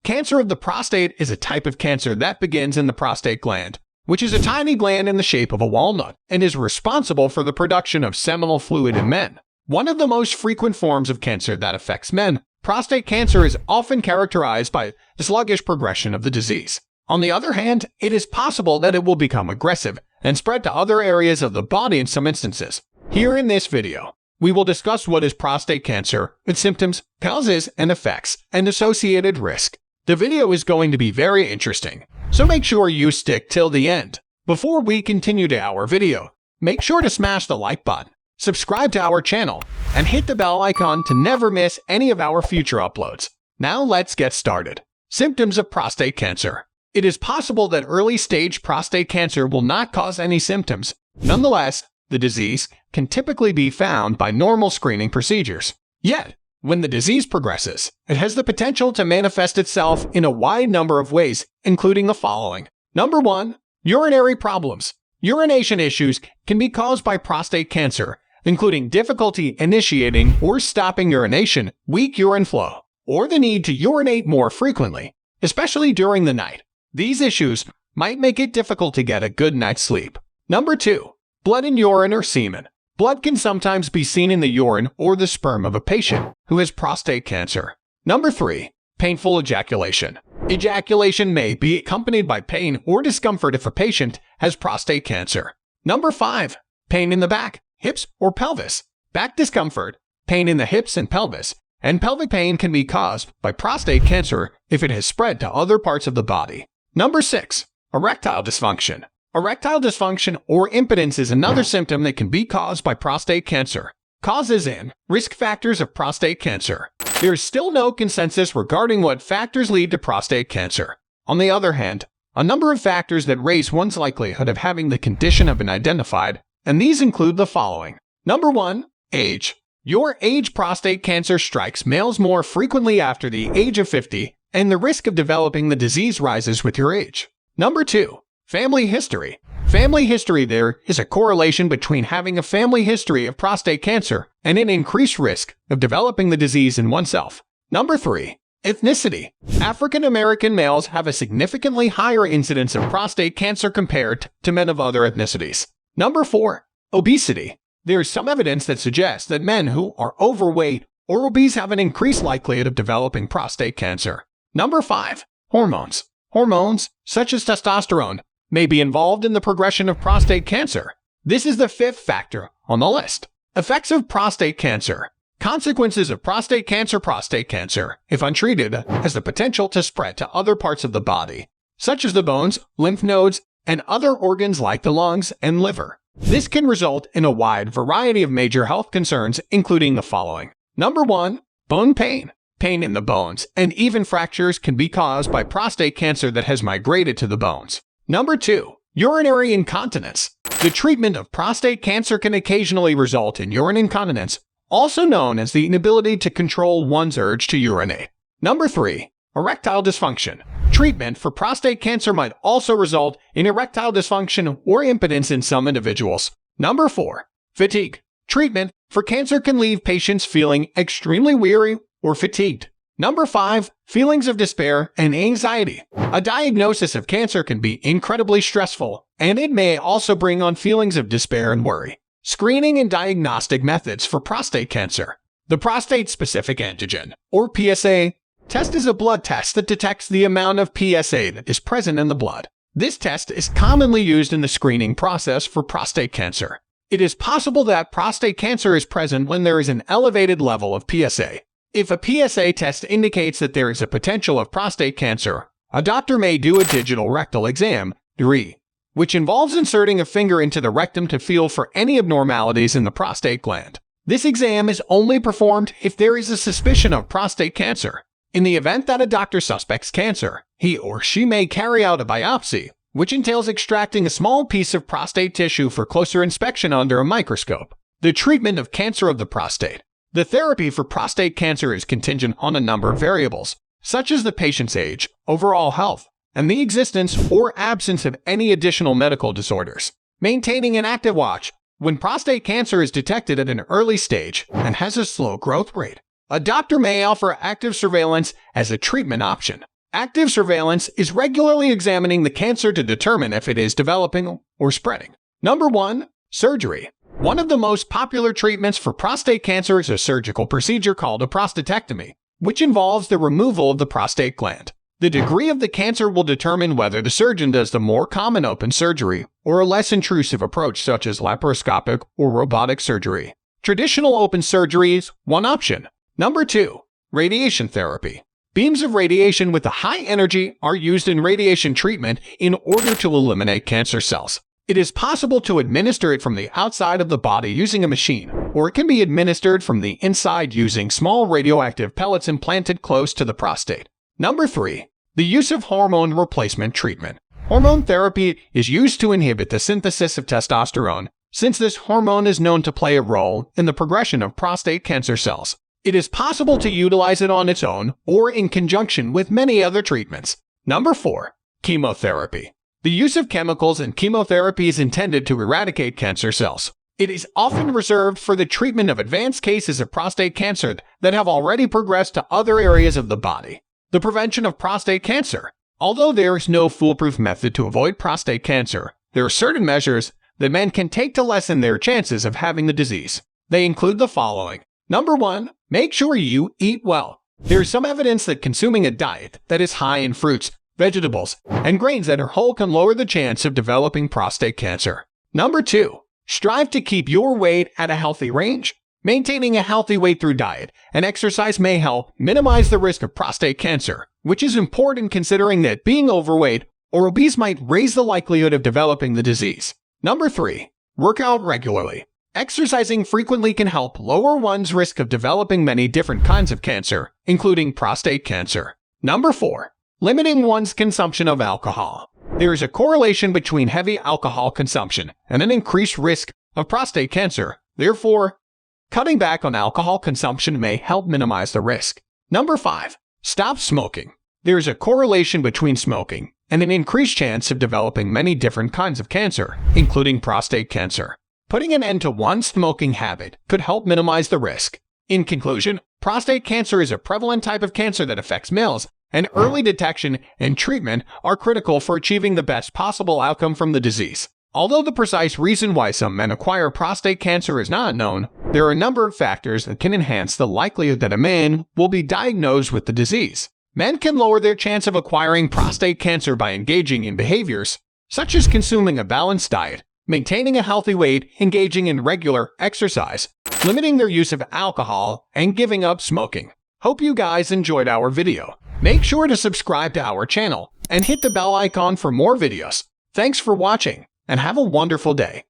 Cancer of the prostate is a type of cancer that begins in the prostate gland, which is a tiny gland in the shape of a walnut and is responsible for the production of seminal fluid in men. One of the most frequent forms of cancer that affects men, prostate cancer is often characterized by the sluggish progression of the disease. On the other hand, it is possible that it will become aggressive and spread to other areas of the body in some instances. Here in this video, we will discuss what is prostate cancer, its symptoms, causes and effects, and associated risk. The video is going to be very interesting, so make sure you stick till the end. Before we continue to our video, make sure to smash the like button, subscribe to our channel, and hit the bell icon to never miss any of our future uploads. Now let's get started. Symptoms of prostate cancer. It is possible that early-stage prostate cancer will not cause any symptoms. Nonetheless, the disease can typically be found by normal screening procedures. Yet, when the disease progresses, it has the potential to manifest itself in a wide number of ways, including the following. Number 1. Urinary problems. Urination issues can be caused by prostate cancer, including difficulty initiating or stopping urination, weak urine flow, or the need to urinate more frequently, especially during the night. These issues might make it difficult to get a good night's sleep. Number 2. Blood in urine or semen. Blood can sometimes be seen in the urine or the sperm of a patient who has prostate cancer. Number 3. Painful ejaculation. Ejaculation may be accompanied by pain or discomfort if a patient has prostate cancer. Number 5. Pain in the back, hips, or pelvis. Back discomfort, pain in the hips and pelvis, and pelvic pain can be caused by prostate cancer if it has spread to other parts of the body. Number 6. Erectile dysfunction. Erectile dysfunction or impotence is another symptom that can be caused by prostate cancer. Causes and risk factors of prostate cancer. There is still no consensus regarding what factors lead to prostate cancer. On the other hand, a number of factors that raise one's likelihood of having the condition have been identified, and these include the following. Number 1. Age. Your age. Prostate cancer strikes males more frequently after the age of 50, and the risk of developing the disease rises with your age. Number 2. Family history. Family history. There is a correlation between having a family history of prostate cancer and an increased risk of developing the disease in oneself. Number 3. Ethnicity. African American males have a significantly higher incidence of prostate cancer compared to men of other ethnicities. Number 4. Obesity. There is some evidence that suggests that men who are overweight or obese have an increased likelihood of developing prostate cancer. Number 5. Hormones. Hormones, such as testosterone, may be involved in the progression of prostate cancer. This is the 5th factor on the list. Effects of prostate cancer. Consequences of prostate cancer. Prostate cancer, if untreated, has the potential to spread to other parts of the body, such as the bones, lymph nodes, and other organs like the lungs and liver. This can result in a wide variety of major health concerns, including the following. Number 1. Bone pain. Pain in the bones and even fractures can be caused by prostate cancer that has migrated to the bones. Number 2. Urinary incontinence. The treatment of prostate cancer can occasionally result in urine incontinence, also known as the inability to control one's urge to urinate. Number 3. Erectile dysfunction. Treatment for prostate cancer might also result in erectile dysfunction or impotence in some individuals. Number 4. Fatigue. Treatment for cancer can leave patients feeling extremely weary or fatigued. Number 5. Feelings of despair and anxiety. A diagnosis of cancer can be incredibly stressful, and it may also bring on feelings of despair and worry. Screening and diagnostic methods for prostate cancer. The prostate-specific antigen, or PSA, test is a blood test that detects the amount of PSA that is present in the blood. This test is commonly used in the screening process for prostate cancer. It is possible that prostate cancer is present when there is an elevated level of PSA. If a PSA test indicates that there is a potential of prostate cancer, a doctor may do a digital rectal exam, DRE, which involves inserting a finger into the rectum to feel for any abnormalities in the prostate gland. This exam is only performed if there is a suspicion of prostate cancer. In the event that a doctor suspects cancer, he or she may carry out a biopsy, which entails extracting a small piece of prostate tissue for closer inspection under a microscope. The treatment of cancer of the prostate. The therapy for prostate cancer is contingent on a number of variables, such as the patient's age, overall health, and the existence or absence of any additional medical disorders. Maintaining an active watch. When prostate cancer is detected at an early stage and has a slow growth rate, a doctor may offer active surveillance as a treatment option. Active surveillance is regularly examining the cancer to determine if it is developing or spreading. Number 1. Surgery. One of the most popular treatments for prostate cancer is a surgical procedure called a prostatectomy, which involves the removal of the prostate gland. The degree of the cancer will determine whether the surgeon does the more common open surgery or a less intrusive approach such as laparoscopic or robotic surgery. Traditional open surgery is one option. Number 2. Radiation therapy. Beams of radiation with a high energy are used in radiation treatment in order to eliminate cancer cells. It is possible to administer it from the outside of the body using a machine, or it can be administered from the inside using small radioactive pellets implanted close to the prostate. Number 3. The use of hormone replacement treatment. Hormone therapy is used to inhibit the synthesis of testosterone, since this hormone is known to play a role in the progression of prostate cancer cells. It is possible to utilize it on its own or in conjunction with many other treatments. Number 4. Chemotherapy. The use of chemicals and chemotherapy is intended to eradicate cancer cells. It is often reserved for the treatment of advanced cases of prostate cancer that have already progressed to other areas of the body. The prevention of prostate cancer. Although there is no foolproof method to avoid prostate cancer, there are certain measures that men can take to lessen their chances of having the disease. They include the following. Number 1. Make sure you eat well. There is some evidence that consuming a diet that is high in fruits, vegetables, and grains that are whole can lower the chance of developing prostate cancer. Number 2. Strive to keep your weight at a healthy range. Maintaining a healthy weight through diet and exercise may help minimize the risk of prostate cancer, which is important considering that being overweight or obese might raise the likelihood of developing the disease. Number 3. Work out regularly. Exercising frequently can help lower one's risk of developing many different kinds of cancer, including prostate cancer. Number 4. Limiting one's consumption of alcohol. There is a correlation between heavy alcohol consumption and an increased risk of prostate cancer. Therefore, cutting back on alcohol consumption may help minimize the risk. Number 5. Stop smoking. There is a correlation between smoking and an increased chance of developing many different kinds of cancer, including prostate cancer. Putting an end to one's smoking habit could help minimize the risk. In conclusion, prostate cancer is a prevalent type of cancer that affects males, and early detection and treatment are critical for achieving the best possible outcome from the disease. Although the precise reason why some men acquire prostate cancer is not known, there are a number of factors that can enhance the likelihood that a man will be diagnosed with the disease. Men can lower their chance of acquiring prostate cancer by engaging in behaviors such as consuming a balanced diet, maintaining a healthy weight, engaging in regular exercise, limiting their use of alcohol, and giving up smoking. Hope you guys enjoyed our video. Make sure to subscribe to our channel and hit the bell icon for more videos. Thanks for watching and have a wonderful day.